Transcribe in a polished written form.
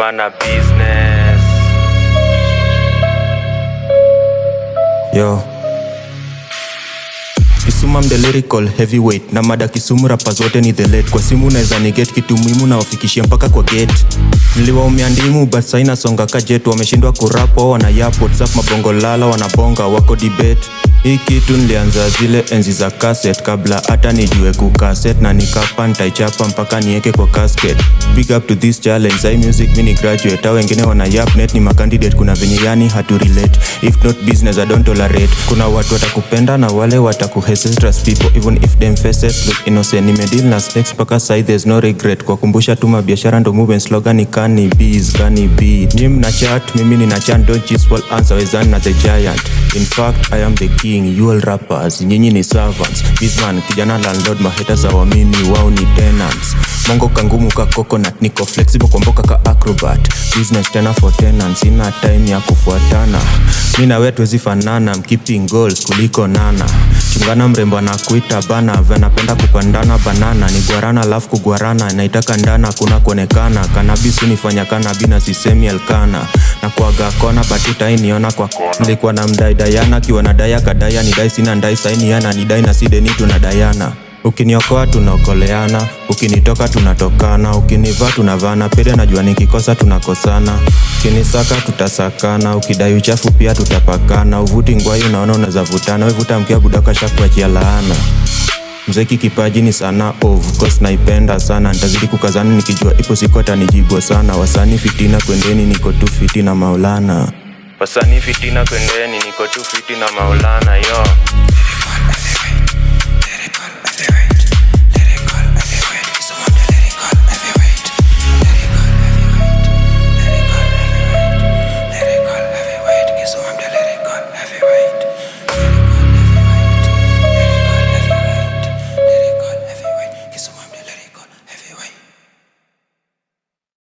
mana business. Yo Kisumu I'm the lyrical heavyweight. Na mada Kisumu rapa zote ni the late. Kwa simu naeza ni get kitu muhimu na wafikishia mpaka kwa gate. Niliwaumia ndimu but saina songa kajet. Wameshindwa kurapo wana yap WhatsApp mabongo lala wanabonga wako debate. Hii kitu nilianza zile enzi za cassette kabla hata nijue kukaset na nikapa nitaichapa mpaka nieke kwa casket. Big up to this challenge. Sai music mini graduate. Hao wengine wana yap net ni makandidate. Kuna venye yani hatu relate. If not business I don't tolerate. Kuna watu watakupenda na wale watakuhesitate. Trust people even if them faces look innocent. Nimedeal na snakes paka sai there's no regret. Kwa kumbusha tuma biashara ndo movement slogan ni kani bees kani beat. Nyim na chat mimi ni na chat don't just fall answer wezani na the giant. In fact I am the king. You all rappers, nyinyi ni servants. Bizman, kijana landlord, mahaters hawamini, wao ni tenants. Mongo kangumu ka coconut, niko flexible kwa mboka ka acrobat. Business tena for tenants, ina time ya kufuatana. Mina wetu wezi fanana, I'm keeping goals kuliko nana. Chungana mrembo na kuita bana, venapenda kupandana banana. Ni guarana love kuguarana, naitaka ndana kuna kuonekana. Cannabis unifanya kanabina sisemi elkana. Na kuaga kona batita iniona kwa kona. Nilikuwa na mdai Diana, kiwa na daya kadaya. Nidai sina ndai saini yana, nidai na sideni tunadayana. Ukiniokoa tunaokoleana, ukinitoka tunatokana. Ukinivaa tunavana, pede najua nikikosa tunakosana. Ukinisaka tutasakana, ukidai uchafu pia tutapakana. Uvuti ngwai unaona unaweza vutana, wevuta mkia budaka shakuachia laana. Mzeki kipaji ni sana of course naipenda sana. Nitazidi kukazana nikijua ipo siku atanijibu sana. Wasanii fitina kwendeni niko tu fiti na Maulana. Wasanii fitina kwendeni niko tu fiti na Maulana yo.